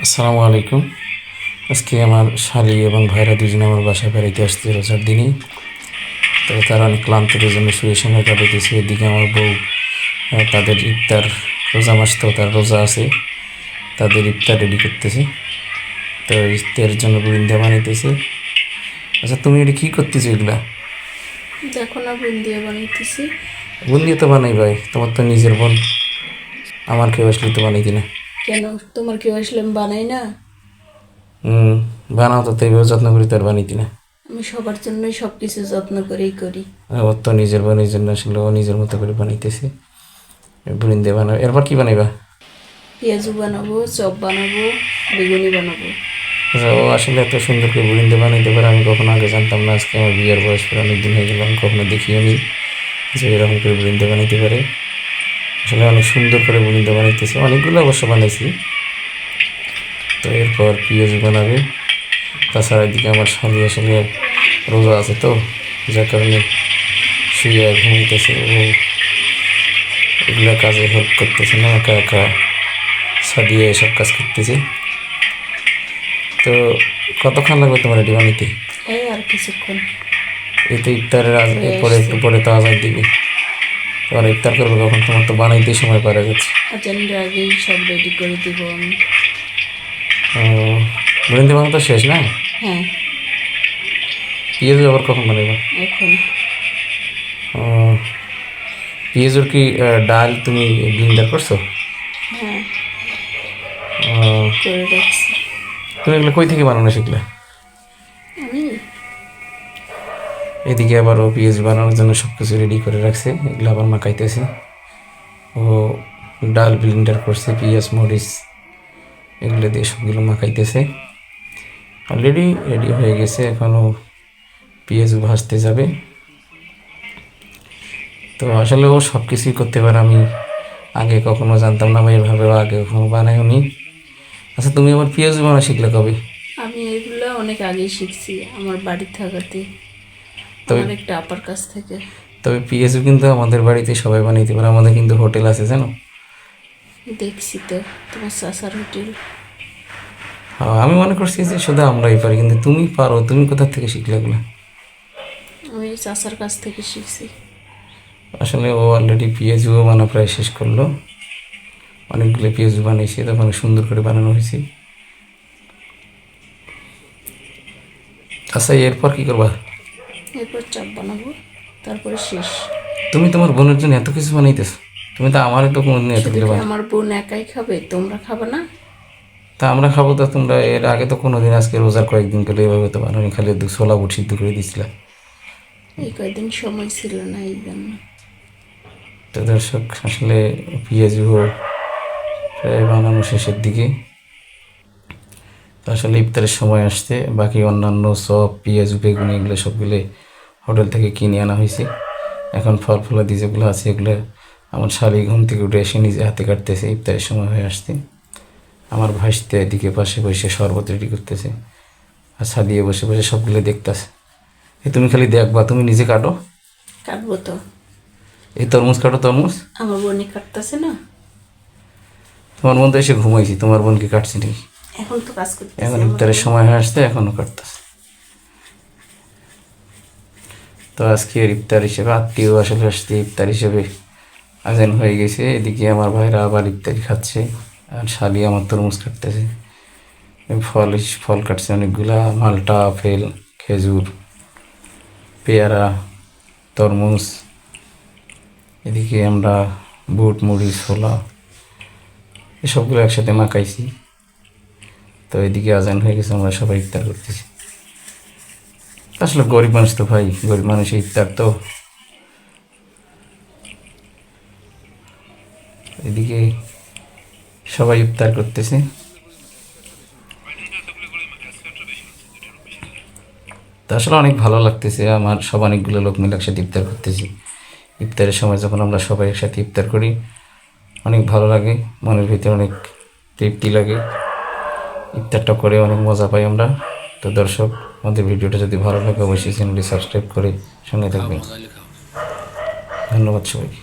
আসসালামু আলাইকুম। আজকে আমার শালি এবং ভাইরা দুজনে আমার বাসায় বেড়াইতে আসছে রোজার দিনই। তো তারা অনেক ক্লান্ত, জন্য শুয়ে সময় কাটাইতেছে। এদিকে আমার বউ তাদের ইফতার, রোজা মাস তো তার রোজা আছে, তাদের ইফতার রেডি করতেছে। তো ইফতারের জন্য বুরিন্দা বানাইতেছে। আচ্ছা, তুমি এটা কী করতেছো এগুলা? দেখো না, বুন্দিয়া বানাইতেছি। বুন্দিয়া তো বানাই ভাই, তোমার তো নিজের বোন, আমার কেউ আসলে তো বানাইতি না। কেন, তোমার কেউ আসলে আমি বানাই না? হুম, বানাও তো, এইভাবে যত্ন করি তো আর বানাইতি না। আমি সবার জন্যই সব কিছু যত্ন করেই করি। ওর তো নিজের বোনের জন্য আসলে ও নিজের মতো করে বানাইতেছে। বুরিন্দা বানাবে, এরপর কি বানাইবা? পেঁয়াজু বানাবো, চপ বানাবো, বেগুনি বানাবো। আচ্ছা, ও আসলে এত সুন্দর করে বুরিন্দা বানাইতে পারে আমি কখনো আগে জানতাম না। আজকে আমার বিয়ের বয়স প্রায় অনেক দিন হয়ে গেল, আমি কখনো দেখিও নি যে এরকম করে বুরিন্দা বানাইতে পারে। আসলে অনেক সুন্দর করে বুরিন্দা বানাইতেছে, অনেকগুলো অবশ্য বানাইছি। তো এরপর পেঁয়াজ বানাবে। তাছাড়া এদিকে আমার শালি আসলে রোজা আছে, তো যার কারণে শুয়ে ঘুমাইতেছে। ও এগুলো কাজে হেল্প করতেছে না, একা একা সাদিয়ে এসব কাজ করতেছে। তো কতক্ষণ লাগবে তোমার এটি বানাইতে? এই আর কিছুক্ষণ এই তো ইফতারের হয়ে এরপরে আসছে। একটু পরে তো আজান দিবি। তোমার ইফতার করবে কখন? তোমার তো বানাইতে সময় পারা যাচ্ছে। আজানের আগেই সব রেডি করে দিব আমি। ও, বুড়িন্দে বানানো তো শেষ না? হ্যাঁ, পেঁয়াজ আবার কখন বানাইবা? এখন। ও, পেঁয়াজের কি ডাল তুমি ব্লিন্ডার করছো? হ্যাঁ, ও, করে রাখছি। তুমি এগুলো কই থেকে বানানো শিখলে? আমি এদিকে আবার ও পেঁয়াজ বানানোর জন্য সব কিছু রেডি করে রাখছে, এগুলো আবার মাখাইতেছে। ও ডাল ব্লিন্ডার করছে, পেঁয়াজ মরিচ এগুলো দিয়ে সবগুলো মাখাইতেছে। অলরেডি রেডি হয়ে গেছে, এখনও পেঁয়াজ ভাজতে যাবে। তো আসলে ও সব কিছুই করতে পারে, আমি আগে কখনো জানতাম না বা এভাবে আগে কখনো বানাইও নি। আচ্ছা, তুমি আবার পেঁয়াজ বানা শিখলে কবে? আমি এগুলো অনেক আগেই শিখছি, আমার বাড়ি থাকাতে, তবে আমার একটা আপার কাছ থেকে। তবে পেঁয়াজও কিন্তু আমাদের বাড়িতে সবাই বানাইতে পারে, আমাদের কিন্তু হোটেল আছে জানো। দেখছি তো, তোমার চাচার হোটেল। হ্যাঁ, আমি মনে করছি যে শুধু আমরাই পারি, কিন্তু তুমি পারো। তুমি কোথা থেকে শিখলে এগুলো? আমি চাচার কাছ থেকে শিখছি। আসলে ও অলরেডি পেঁয়াজও বানা প্রায় শেষ করলো, অনেকগুলো পেঁয়াজ বানিয়েছে, তখন সুন্দর করে বানানো হয়েছে। আচ্ছা, এরপর কি করবা? এরপর চাপ বানাবো, তারপরে শেষ। তুমি তোমার বোনের জন্য এত কিছু বানাইতেছো, তুমি তো আমারই তো কোনোদিন শুধু এতগুলো কি বানা। আমার বোন একাই খাবে? তোমরা খাবে না? তা আমরা খাবো, তো তোমরা এর আগে তো কোনোদিন, আজকে রোজার কয়েকদিন গেলে এভাবে তো বানানি, খালি ছোলা বুট সিদ্ধ করে দিচ্ছিলা। এই কয়দিন সময় ছিল না, এই জন্য। তো দর্শক, আসলে পেঁয়াজু প্রায় বানানো শেষের দিকে। তো আসলে ইফতারের সময় আসছে, বাকি অন্যান্য সব পেঁয়াজু বেগুনি এগুলো সবগুলো হোটেল থেকে কিনে আনা হয়েছে। এখন ফল ফলাদি যেগুলো আছে এগুলো আমার শালি ঘুম থেকে উঠে এসে নিজে হাতে কাটতেছে, ইফতারের সময় হয়ে আসছে। আমার ভাসতে এদিকে পাশে বসে শরবত রেডি করতেছে, আর সাদিয়ে বসে বসে সবগুলো দেখতেছে। তুমি খালি দেখবা, তুমি নিজে কাটো। কাটবো তো। এই তরমুজ কাটো, তরমুজ। আমার বোনই কাটতেছে না। তোমার বোন তো এসে ঘুমাইছি, তোমার বোনকে কাটছি নাকি? এখন তো কাজ করতেছে এখন আমার ইফতারের বোন। সময় হয়ে আসছে, এখনও কাটতেছে। তো আজকে ইফতার হিসেবে আত্মীয় আসলে আসছে, ইফতার হিসেবে আজান হয়ে গেছে। এদিকে আমার ভাইরা আবার ইফতারি খাচ্ছে, আর শালি আমার তরমুজ কাটতেছে। ফল ফল কাটছে অনেকগুলা, মালটা, আপেল, খেজুর, পেয়ারা, তরমুজ। এদিকে আমরা বুট, মুড়ি, ছোলা এসবগুলো একসাথে মাখাইছি। তো এদিকে আজান হয়ে গেছে, আমরা সবাই ইফতার করতেছি। আসলে গরিব মানুষ তো ভাই, গরিব মানুষের ইফতার তো। এদিকে সবাই ইফতার করতেছে। তো আসলে অনেক ভালো লাগতেছে আমার, সব অনেকগুলো লোক মিলে একসাথে ইফতার করতেছি। ইফতারের সময় যখন আমরা সবাই একসাথে ইফতার করি, অনেক ভালো লাগে, মনের ভিতরে অনেক তৃপ্তি লাগে। ইফতারটা করে অনেক মজা পাই আমরা। তো দর্শক, আমাদের ভিডিওটা যদি ভালো লাগে অবশ্যই চ্যানেলটি সাবস্ক্রাইব করে সঙ্গে থাকবেন। ধন্যবাদ সবাইকে।